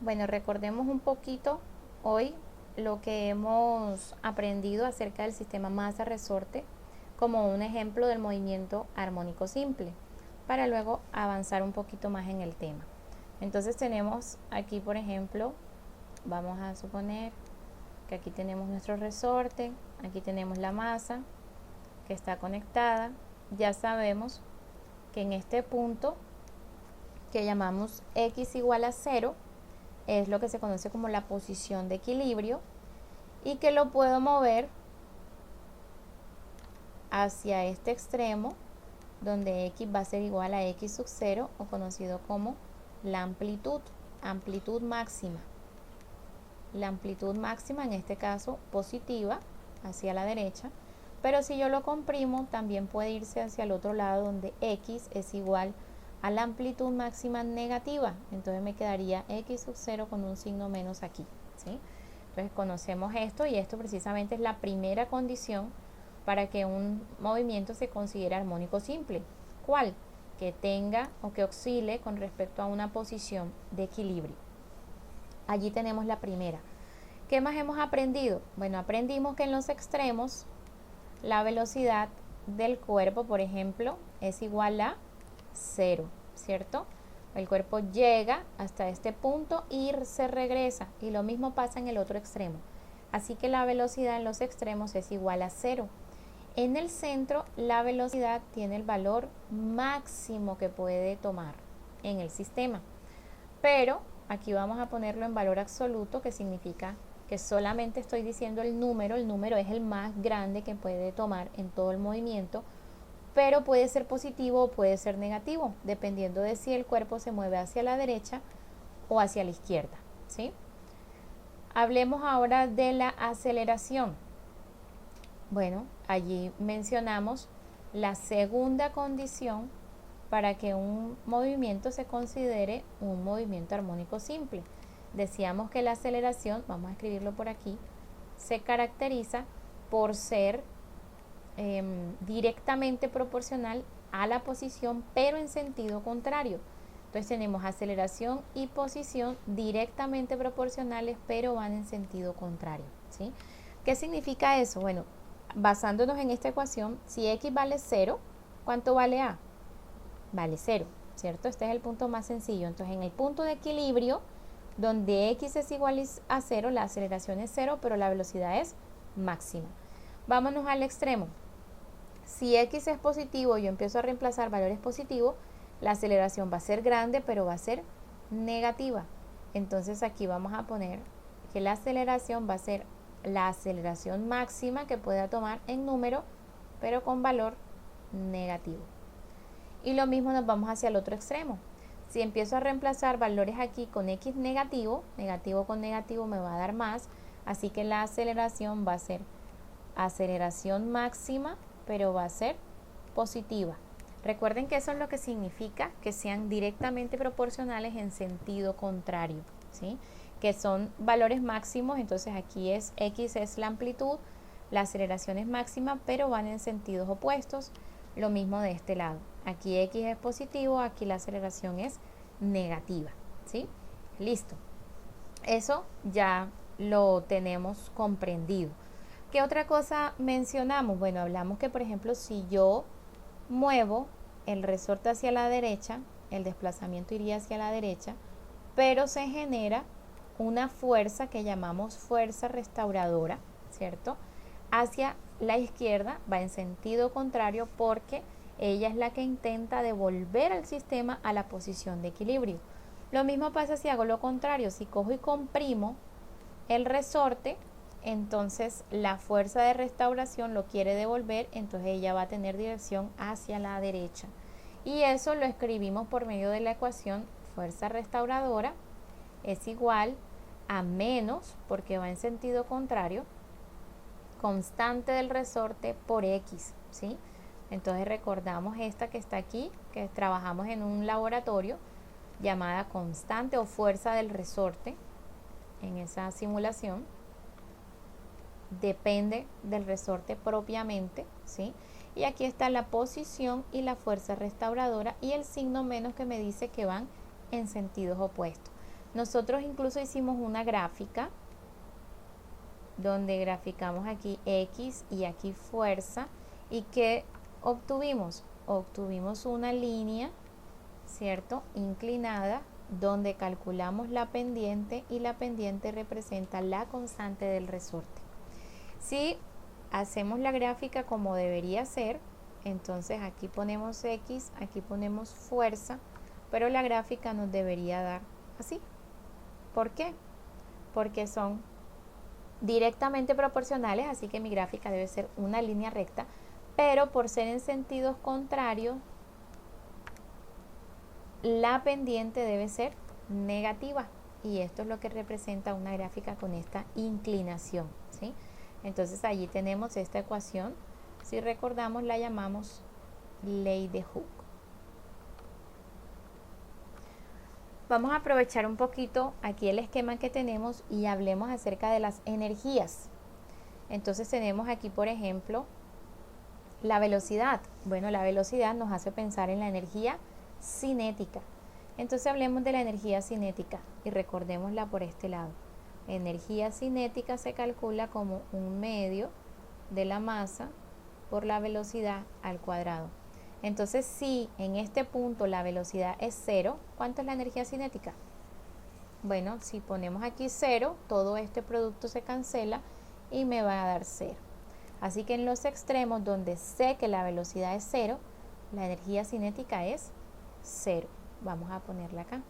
Bueno, recordemos un poquito hoy lo que hemos aprendido acerca del sistema masa-resorte como un ejemplo del movimiento armónico simple, para luego avanzar un poquito más en el tema. Entonces tenemos aquí, por ejemplo, vamos a suponer que aquí tenemos nuestro resorte, aquí tenemos la masa que está conectada. Ya sabemos que en este punto que llamamos x igual a 0 es lo que se conoce como la posición de equilibrio y que lo puedo mover hacia este extremo donde x va a ser igual a x sub 0 o conocido como la amplitud máxima. La amplitud máxima en este caso positiva hacia la derecha, pero si yo lo comprimo también puede irse hacia el otro lado donde x es igual a la amplitud máxima negativa, entonces me quedaría x sub 0 con un signo menos aquí, ¿sí? Entonces conocemos esto y esto precisamente es la primera condición para que un movimiento se considere armónico simple. ¿Cuál? Que tenga o que oscile con respecto a una posición de equilibrio. Allí tenemos la primera. ¿Qué más hemos aprendido? Bueno, aprendimos que en los extremos la velocidad del cuerpo, por ejemplo, es igual a 0, ¿cierto? El cuerpo llega hasta este punto y se regresa, y lo mismo pasa en el otro extremo. Así que la velocidad en los extremos es igual a 0. En el centro, la velocidad tiene el valor máximo que puede tomar en el sistema. Pero aquí vamos a ponerlo en valor absoluto, que significa que solamente estoy diciendo el número es el más grande que puede tomar en todo el movimiento, pero puede ser positivo o puede ser negativo, dependiendo de si el cuerpo se mueve hacia la derecha o hacia la izquierda, ¿sí? Hablemos ahora de la aceleración. Bueno, allí mencionamos la segunda condición para que un movimiento se considere un movimiento armónico simple. Decíamos que la aceleración, vamos a escribirlo por aquí, se caracteriza por ser directamente proporcional a la posición, pero en sentido contrario. Entonces tenemos aceleración y posición directamente proporcionales, pero van en sentido contrario, ¿sí? ¿Qué significa eso? Bueno, basándonos en esta ecuación, si x vale 0, ¿cuánto vale a? Vale 0, ¿cierto? Este es el punto más sencillo. Entonces, en el punto de equilibrio, donde x es igual a 0, la aceleración es 0, pero la velocidad es máxima. Vámonos al extremo. Si x es positivo y yo empiezo a reemplazar valores positivos, la aceleración va a ser grande, pero va a ser negativa. Entonces aquí vamos a poner que la aceleración va a ser la aceleración máxima que pueda tomar en número, pero con valor negativo. Y lo mismo nos vamos hacia el otro extremo. Si empiezo a reemplazar valores aquí con x negativo, negativo con negativo me va a dar más, así que la aceleración va a ser aceleración máxima, pero va a ser positiva. Recuerden que eso es lo que significa que sean directamente proporcionales en sentido contrario, ¿sí? Que son valores máximos, entonces aquí es x es la amplitud, la aceleración es máxima, pero van en sentidos opuestos. Lo mismo de este lado. Aquí x es positivo, aquí la aceleración es negativa, ¿sí? Listo. Eso ya lo tenemos comprendido. ¿Qué otra cosa mencionamos? Bueno, hablamos que, por ejemplo, si yo muevo el resorte hacia la derecha, el desplazamiento iría hacia la derecha, pero se genera una fuerza que llamamos fuerza restauradora, ¿cierto? Hacia la izquierda va en sentido contrario porque ella es la que intenta devolver al sistema a la posición de equilibrio. Lo mismo pasa si hago lo contrario, si cojo y comprimo el resorte, entonces la fuerza de restauración lo quiere devolver, entonces ella va a tener dirección hacia la derecha. Y eso lo escribimos por medio de la ecuación fuerza restauradora es igual a menos, porque va en sentido contrario, constante del resorte por x, ¿sí? Entonces recordamos esta que está aquí, que trabajamos en un laboratorio, llamada constante o fuerza del resorte, en esa simulación, depende del resorte propiamente, ¿sí? Y aquí está la posición y la fuerza restauradora y el signo menos que me dice que van en sentidos opuestos. Nosotros incluso hicimos una gráfica donde graficamos aquí X y aquí fuerza. ¿Y qué obtuvimos? Obtuvimos una línea, ¿cierto?, inclinada, donde calculamos la pendiente y la pendiente representa la constante del resorte. Si hacemos la gráfica como debería ser, entonces aquí ponemos X, aquí ponemos fuerza, pero la gráfica nos debería dar así. ¿Por qué? Porque son directamente proporcionales, así que mi gráfica debe ser una línea recta, pero por ser en sentidos contrarios, la pendiente debe ser negativa, y esto es lo que representa una gráfica con esta inclinación, ¿sí? Entonces allí tenemos esta ecuación, si recordamos la llamamos ley de Hooke. Vamos a aprovechar un poquito aquí el esquema que tenemos y hablemos acerca de las energías. Entonces tenemos aquí, por ejemplo, la velocidad. Bueno, la velocidad nos hace pensar en la energía cinética. Entonces hablemos de la energía cinética y recordémosla por este lado. Energía cinética se calcula como un medio de la masa por la velocidad al cuadrado. Entonces, si en este punto la velocidad es 0, ¿cuánto es la energía cinética? Bueno, si ponemos aquí 0, todo este producto se cancela y me va a dar 0. Así que en los extremos donde sé que la velocidad es 0, la energía cinética es 0. Vamos a ponerla acá.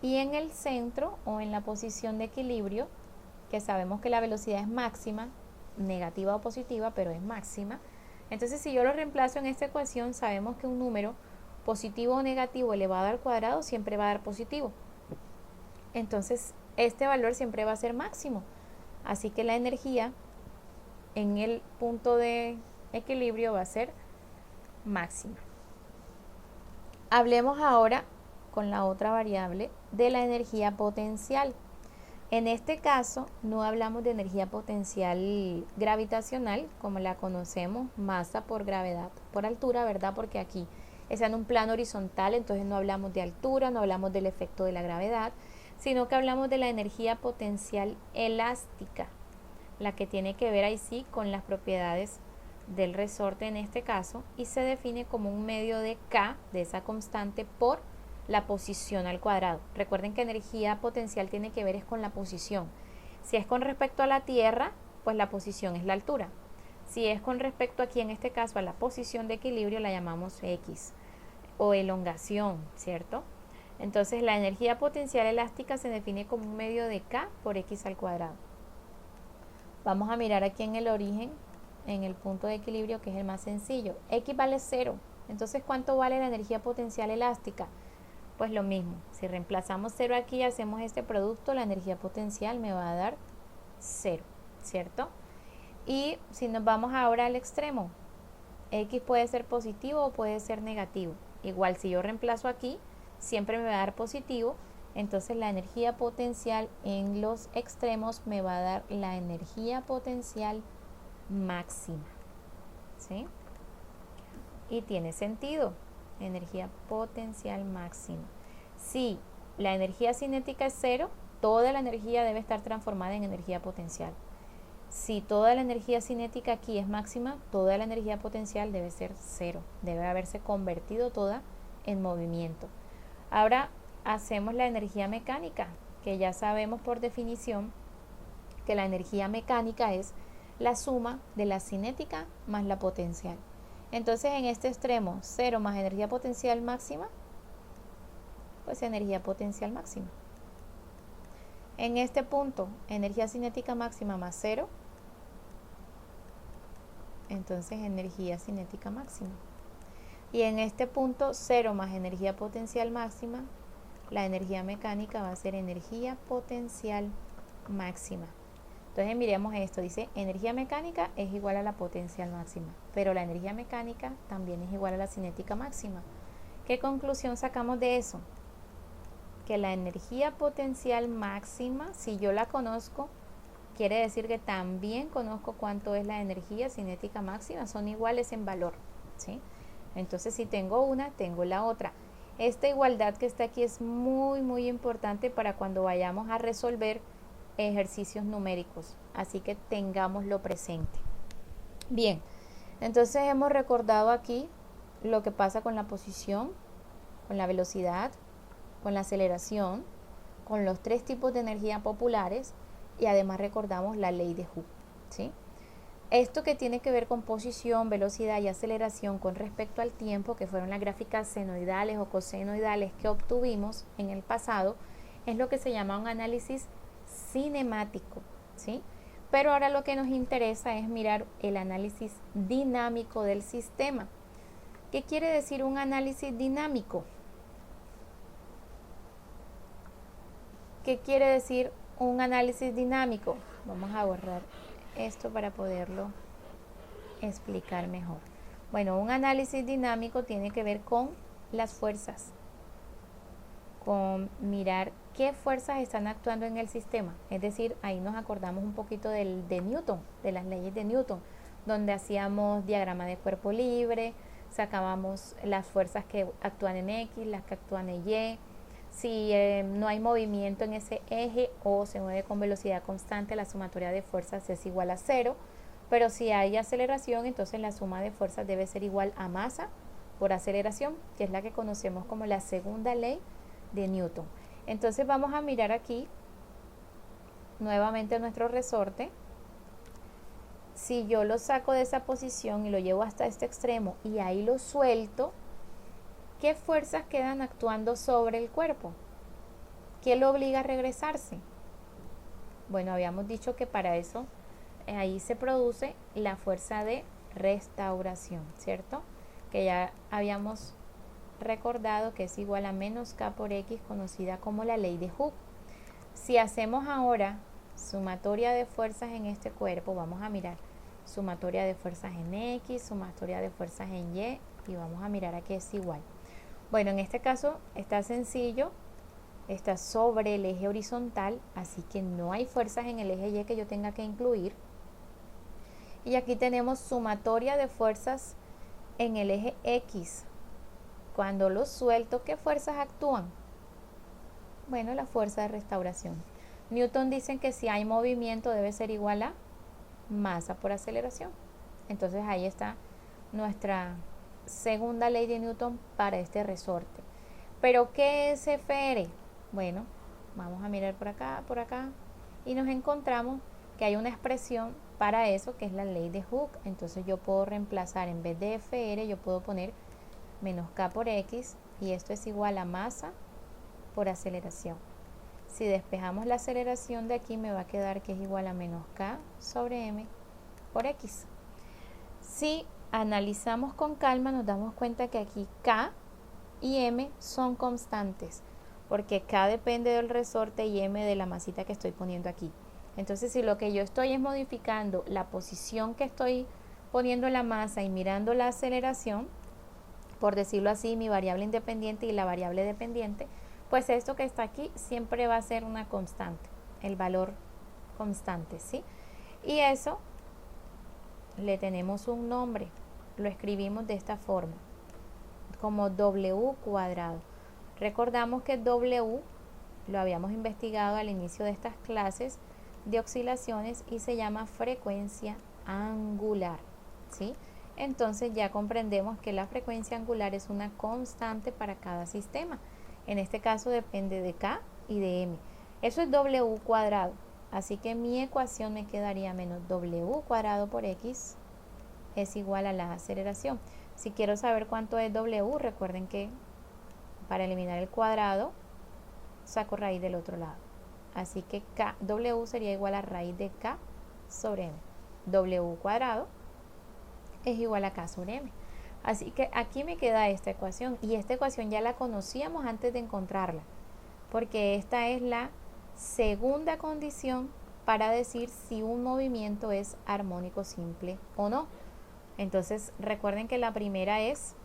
Y en el centro o en la posición de equilibrio, que sabemos que la velocidad es máxima, negativa o positiva, pero es máxima. Entonces, si yo lo reemplazo en esta ecuación, sabemos que un número positivo o negativo elevado al cuadrado siempre va a dar positivo. Entonces, este valor siempre va a ser máximo. Así que la energía en el punto de equilibrio va a ser máxima. Hablemos ahora con la otra variable de la energía potencial. En este caso no hablamos de energía potencial gravitacional como la conocemos, masa por gravedad por altura, ¿verdad? Porque aquí está en un plano horizontal, entonces no hablamos de altura, no hablamos del efecto de la gravedad, sino que hablamos de la energía potencial elástica, la que tiene que ver ahí sí con las propiedades del resorte en este caso, y se define como un medio de K, de esa constante, por la posición al cuadrado. Recuerden que energía potencial tiene que ver es con la posición. Si es con respecto a la Tierra, pues la posición es la altura. Si es con respecto aquí en este caso a la posición de equilibrio, la llamamos X o elongación, ¿cierto? Entonces la energía potencial elástica se define como un medio de K por X al cuadrado. Vamos a mirar aquí en el origen, en el punto de equilibrio, que es el más sencillo. X vale 0. Entonces, ¿cuánto vale la energía potencial elástica? Pues lo mismo, si reemplazamos 0 aquí y hacemos este producto, la energía potencial me va a dar 0, ¿cierto? Y si nos vamos ahora al extremo, X puede ser positivo o puede ser negativo. Igual si yo reemplazo aquí, siempre me va a dar positivo, entonces la energía potencial en los extremos me va a dar la energía potencial máxima, ¿sí? Y tiene sentido. Energía potencial máxima. Si la energía cinética es 0, toda la energía debe estar transformada en energía potencial. Si toda la energía cinética aquí es máxima, toda la energía potencial debe ser 0. Debe haberse convertido toda en movimiento. Ahora hacemos la energía mecánica, que ya sabemos por definición que la energía mecánica es la suma de la cinética más la potencial. Entonces en este extremo 0 más energía potencial máxima, pues energía potencial máxima. En este punto energía cinética máxima más 0, entonces energía cinética máxima. Y en este punto 0 más energía potencial máxima, la energía mecánica va a ser energía potencial máxima. Entonces miremos esto, dice energía mecánica es igual a la potencial máxima, pero la energía mecánica también es igual a la cinética máxima. ¿Qué conclusión sacamos de eso? Que la energía potencial máxima, si yo la conozco, quiere decir que también conozco cuánto es la energía cinética máxima, son iguales en valor, ¿sí? Entonces si tengo una, tengo la otra. Esta igualdad que está aquí es muy importante para cuando vayamos a resolver ejercicios numéricos, así que tengámoslo presente. Bien, entonces hemos recordado aquí lo que pasa con la posición, con la velocidad, con la aceleración, con los 3 tipos de energía populares y además recordamos la ley de Hooke, ¿sí? Esto que tiene que ver con posición, velocidad y aceleración con respecto al tiempo, que fueron las gráficas senoidales o cosenoidales que obtuvimos en el pasado, es lo que se llama un análisis cinemático, ¿sí? Pero ahora lo que nos interesa es mirar el análisis dinámico del sistema. ¿Qué quiere decir un análisis dinámico? ¿Qué quiere decir un análisis dinámico? Vamos a borrar esto para poderlo explicar mejor. Bueno, un análisis dinámico tiene que ver con las fuerzas, con mirar qué fuerzas están actuando en el sistema. Es decir, ahí nos acordamos un poquito de Newton, de las leyes de Newton, donde hacíamos diagrama de cuerpo libre, sacábamos las fuerzas que actúan en X, las que actúan en Y. Si no hay movimiento en ese eje o se mueve con velocidad constante, la sumatoria de fuerzas es igual a 0. Pero si hay aceleración, entonces la suma de fuerzas debe ser igual a masa por aceleración, que es la que conocemos como la segunda ley de Newton. Entonces vamos a mirar aquí nuevamente nuestro resorte. Si yo lo saco de esa posición y lo llevo hasta este extremo y ahí lo suelto, ¿qué fuerzas quedan actuando sobre el cuerpo? ¿Qué lo obliga a regresarse? Bueno, habíamos dicho que para eso ahí se produce la fuerza de restauración, ¿cierto? Que ya habíamos recordado que es igual a menos K por X, conocida como la ley de Hooke. Si hacemos ahora sumatoria de fuerzas en este cuerpo, vamos a mirar sumatoria de fuerzas en X, sumatoria de fuerzas en Y, y vamos a mirar a qué es igual. Bueno, en este caso está sencillo, está sobre el eje horizontal, así que no hay fuerzas en el eje Y que yo tenga que incluir. Y aquí tenemos sumatoria de fuerzas en el eje X. Cuando lo suelto, ¿qué fuerzas actúan? Bueno, la fuerza de restauración. Newton dice que si hay movimiento debe ser igual a masa por aceleración. Entonces ahí está nuestra segunda ley de Newton para este resorte. ¿Pero qué es FR? Bueno, vamos a mirar por acá, y nos encontramos que hay una expresión para eso que es la ley de Hooke. Entonces yo puedo reemplazar, en vez de FR, yo puedo poner menos K por X, y esto es igual a masa por aceleración. Si despejamos la aceleración de aquí, me va a quedar que es igual a menos K sobre M por X. Si analizamos con calma, nos damos cuenta que aquí K y M son constantes, porque K depende del resorte y M de la masita que estoy poniendo aquí. Entonces, si lo que yo estoy es modificando la posición que estoy poniendo la masa y mirando la aceleración, por decirlo así, mi variable independiente y la variable dependiente, pues esto que está aquí siempre va a ser una constante, el valor constante, ¿sí? Y eso le tenemos un nombre, lo escribimos de esta forma, como W cuadrado. Recordamos que W lo habíamos investigado al inicio de estas clases de oscilaciones y se llama frecuencia angular, ¿sí? Entonces ya comprendemos que la frecuencia angular es una constante para cada sistema. En este caso depende de K y de M. Eso es W cuadrado. Así que mi ecuación me quedaría menos W cuadrado por X es igual a la aceleración. Si quiero saber cuánto es W, recuerden que para eliminar el cuadrado saco raíz del otro lado. Así que W sería igual a raíz de K sobre M. W cuadrado es igual a K sobre M. Así que aquí me queda esta ecuación, y esta ecuación ya la conocíamos antes de encontrarla, porque esta es la segunda condición para decir si un movimiento es armónico simple o no. Entonces recuerden que la primera es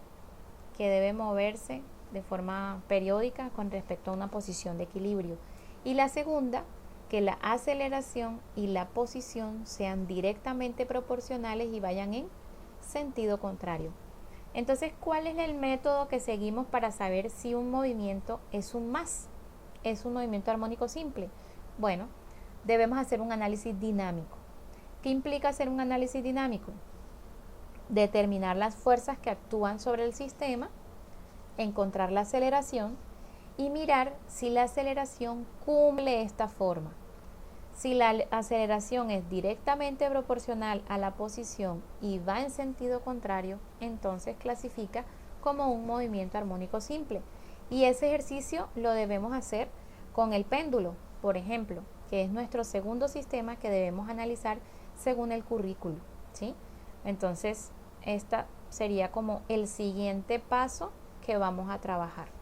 que debe moverse de forma periódica con respecto a una posición de equilibrio, y la segunda, que la aceleración y la posición sean directamente proporcionales y vayan en sentido contrario. Entonces, ¿cuál es el método que seguimos para saber si un movimiento es un más? ¿Es un movimiento armónico simple? Bueno, debemos hacer un análisis dinámico. ¿Qué implica hacer un análisis dinámico? Determinar las fuerzas que actúan sobre el sistema, encontrar la aceleración y mirar si la aceleración cumple esta forma. Si la aceleración es directamente proporcional a la posición y va en sentido contrario, entonces clasifica como un movimiento armónico simple. Y ese ejercicio lo debemos hacer con el péndulo, por ejemplo, que es nuestro segundo sistema que debemos analizar según el currículo, ¿sí? Entonces, esta sería como el siguiente paso que vamos a trabajar.